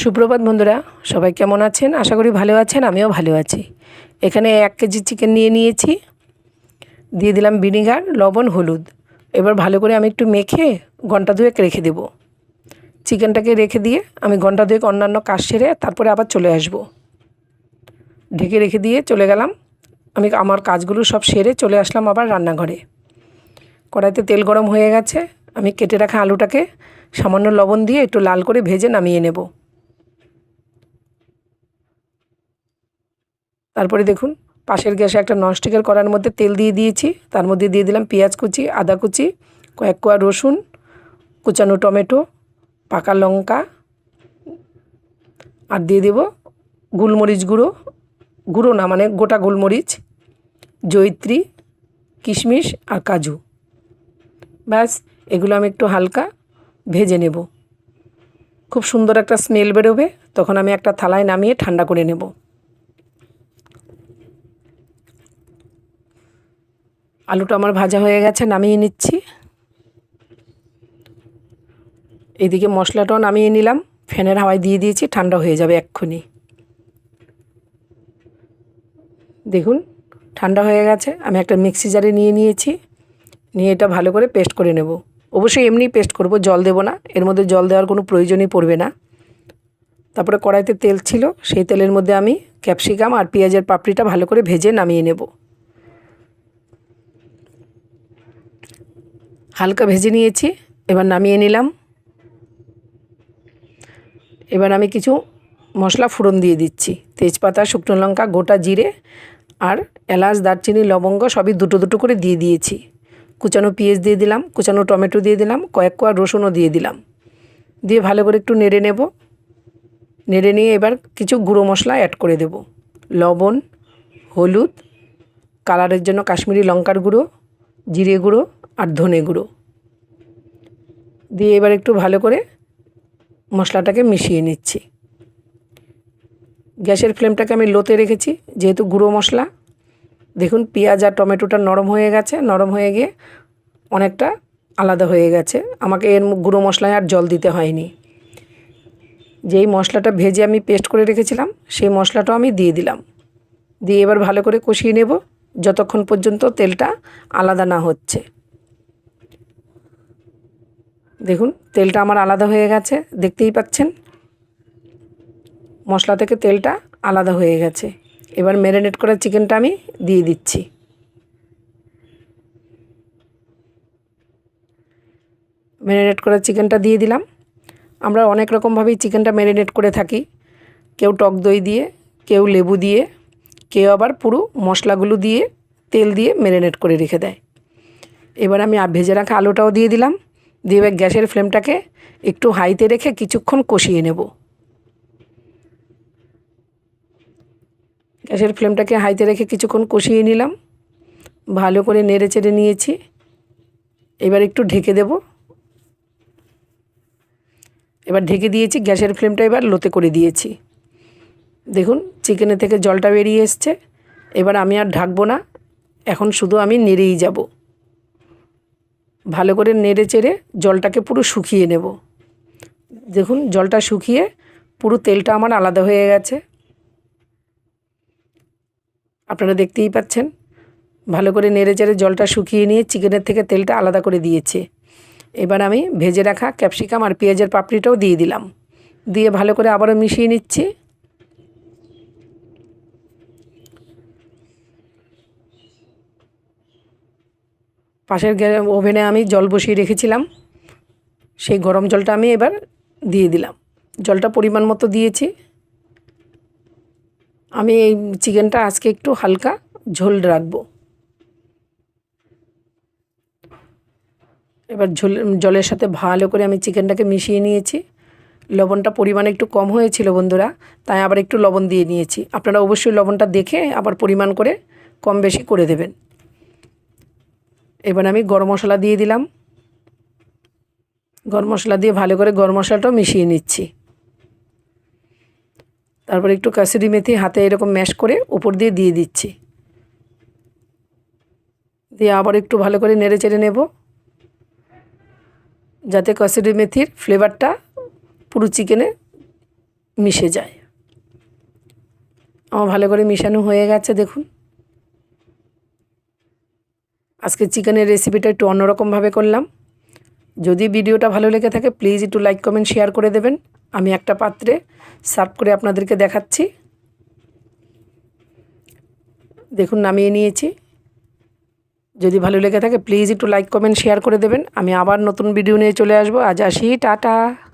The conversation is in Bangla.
সুপ্রভাত বন্ধুরা, সবাই কেমন আছেন? আশা করি ভালো আছেন। আমিও ভালো আছি। এখানে 1 কেজি চিকেন নিয়ে নিয়েছি। দিয়ে দিলাম ভিনিগার, লবণ, হলুদ। এবার ভালো করে আমি একটু মেখে ঘন্টা দুয়েক রেখে দেব। চিকেনটাকে রেখে দিয়ে আমি ঘন্টা দুয়েক অন্যান্য কাজ সেরে তারপরে আবার চলে আসব। ঢেকে রেখে দিয়ে চলে গেলাম। আমি আমার কাজগুলো সব সেরে চলে আসলাম আবার রান্নাঘরে। কড়াইতে তেল গরম হয়ে গেছে। আমি কেটে রাখা আলুটাকে সামান্য লবণ দিয়ে একটু লাল করে ভেজে নামিয়ে নেব। তারপরে দেখুন, পাশের গ্যাসে একটা ননস্টিকের কড়াইয়ের মধ্যে তেল দিয়ে দিয়েছি। তার মধ্যে দিয়ে দিলাম পেঁয়াজ কুচি, আদা কুচি, কয়েক কোয়া রসুন, কুচানো টমেটো, পাকা লঙ্কা, আর দিয়ে দেব গোলমরিচ গুঁড়ো, গুঁড়ো না মানে গোটা গোলমরিচ, জয়িত্রী, কিশমিশ আর কাজু। ব্যাস, এগুলো আমি একটু হালকা ভেজে নেব। খুব সুন্দর একটা স্মেল বেরোবে। তখন আমি একটা থালায় নামিয়ে ঠান্ডা করে নেব। আলুটা আমার ভাজা হয়ে গেছে, নামিয়ে নিচ্ছি। এদিকে মশলাটাও নামিয়ে নিলাম, ফ্যানের হাওয়ায় দিয়ে দিয়েছি, ঠান্ডা হয়ে যাবে এক্ষুনি। দেখুন, ঠান্ডা হয়ে গেছে। আমি একটা মিক্সি জারে নিয়ে নিয়েছি। নিয়ে এটা ভালো করে পেস্ট করে নেব। অবশ্যই এমনি পেস্ট করব, জল দেব না। এর মধ্যে জল দেওয়ার কোনো প্রয়োজনই পড়বে না। তারপরে কড়াইতে তেল ছিল, সেই তেলের মধ্যে আমি ক্যাপসিকাম আর পেঁয়াজের পাপড়িটা ভালো করে ভেজে নামিয়ে নেব। হালকা ভেজে নিয়েছি, এবার নামিয়ে নিলাম। এবার আমি কিছু মশলা ফোড়ন দিয়ে দিচ্ছি। তেজপাতা, শুকনো লঙ্কা, গোটা জিরে আর এলাচ, দারচিনি, লবঙ্গ সবই দুটো দুটো করে দিয়ে দিয়েছি। কুচানো পেঁয়াজ দিয়ে দিলাম, কুচানো টমেটো দিয়ে দিলাম, কয়েক কোয়া রসুনও দিয়ে দিলাম। দিয়ে ভালো করে একটু নেড়ে নেব। নেড়ে নিয়ে এবার কিছু গুঁড়ো মশলা অ্যাড করে দেব। লবণ, হলুদ, কালারের জন্য কাশ্মীরি লঙ্কার গুঁড়ো, জিরে গুঁড়ো আর ধনে গুঁড়ো দিয়ে এবার একটু ভালো করে মশলাটাকে মিশিয়ে নিচ্ছি। গ্যাসের ফ্লেমটাকে আমি লোতে রেখেছি, যেহেতু গুঁড়ো মশলা। দেখুন, পেঁয়াজ আর টমেটোটা নরম হয়ে গেছে। নরম হয়ে গিয়ে অনেকটা আলাদা হয়ে গেছে। আমাকে এর গুঁড়ো মশলায় আর জল দিতে হয়নি। যেই মশলাটা ভেজে আমি পেস্ট করে রেখেছিলাম, সেই মশলাটাও আমি দিয়ে দিলাম। দিয়ে এবার ভালো করে কষিয়ে নেব যতক্ষণ পর্যন্ত তেলটা আলাদা না হচ্ছে। দেখুন, তেলটা আমার আলাদা হয়ে গেছে, দেখতেই পাচ্ছেন। মশলা থেকে তেলটা আলাদা হয়ে গেছে। এবার ম্যারিনেট করা চিকেনটা আমি দিয়ে দিচ্ছি। ম্যারিনেট করা চিকেনটা দিয়ে দিলাম। আমরা অনেক রকমভাবেই চিকেনটা ম্যারিনেট করে থাকি। কেউ টক দই দিয়ে, কেউ লেবু দিয়ে, কেউ আবার পুরো মশলাগুলো দিয়ে তেল দিয়ে ম্যারিনেট করে রেখে দেয়। এবার আমি ভেজে রাখা আলুটাও দিয়ে দিলাম। দিয়ে এবার গ্যাসের ফ্লেমটাকে একটু হাইতে রেখে কিছুক্ষণ কষিয়ে নেব। গ্যাসের ফ্লেমটাকে হাইতে রেখে কিছুক্ষণ কষিয়ে নিলাম। ভালো করে নেড়ে চেড়ে নিয়েছি। এবার একটু ঢেকে দেব। এবার ঢেকে দিয়েছি, গ্যাসের ফ্লেমটা এবার লোতে করে দিয়েছি। দেখুন, চিকেনের থেকে জলটা বেরিয়ে এসছে। এবার আমি আর ঢাকবো না, এখন শুধু আমি নেড়েই যাব। ভালো করে নেড়ে চেড়ে জলটাকে পুরো শুকিয়ে নেব। দেখুন, জলটা শুকিয়ে পুরো তেলটা আমার আলাদা হয়ে গেছে। আপনারা দেখতেই পাচ্ছেন। ভালো করে নেড়ে চেড়ে জলটা শুকিয়ে নিয়ে চিকেনের থেকে তেলটা আলাদা করে দিয়েছে। এবার আমি ভেজে রাখা ক্যাপসিকাম আর পেঁয়াজের পাপড়িটাও দিয়ে দিলাম। দিয়ে ভালো করে আবারও মিশিয়ে নিচ্ছি। পাশের ওভেনে আমি জল বসিয়ে রেখেছিলাম, সেই গরম জলটা আমি এবার দিয়ে দিলাম। জলটা পরিমাণ মতো দিয়েছি। আমি এই চিকেনটা আজকে একটু হালকা ঝোল রাখবো। এবার জলের সাথে ভালো করে আমি চিকেনটাকে মিশিয়ে নিয়েছি। লবণটা পরিমাণে একটু কম হয়েছিল বন্ধুরা, তাই আবার একটু লবণ দিয়ে নিয়েছি। আপনারা অবশ্যই লবণটা দেখে আবার পরিমাণ করে কম বেশি করে দেবেন। এবার আমি গরম মশলা দিয়ে দিলাম। গরম মশলা দিয়ে ভালো করে গরম মশলাটাও মিশিয়ে নিচ্ছি। তারপর একটু কাসুরি মেথি হাতে এরকম ম্যাশ করে উপর দিয়ে দিয়ে দিচ্ছি। দিয়ে আবার একটু ভালো করে নেড়ে চেড়ে নেব, যাতে কাসুরি মেথির ফ্লেভারটা পুরো চিকেনে মিশে যায়। আমার ভালো করে মিশানো হয়ে গেছে দেখুন। আজকে চিকেনের রেসিপিটা একটু অন্যরকমভাবে করলাম। যদি ভিডিওটা ভালো লেগে থাকে প্লিজ একটু লাইক কমেন্ট শেয়ার করে দেবেন। আমি একটা পাত্রে সার্ভ করে আপনাদেরকে দেখাচ্ছি। দেখুন নামিয়ে নিয়েছি। যদি ভালো লেগে থাকে প্লিজ একটু লাইক কমেন্ট শেয়ার করে দেবেন। আমি আবার নতুন ভিডিও নিয়ে চলে আসবো। আজ আসি, টাটা।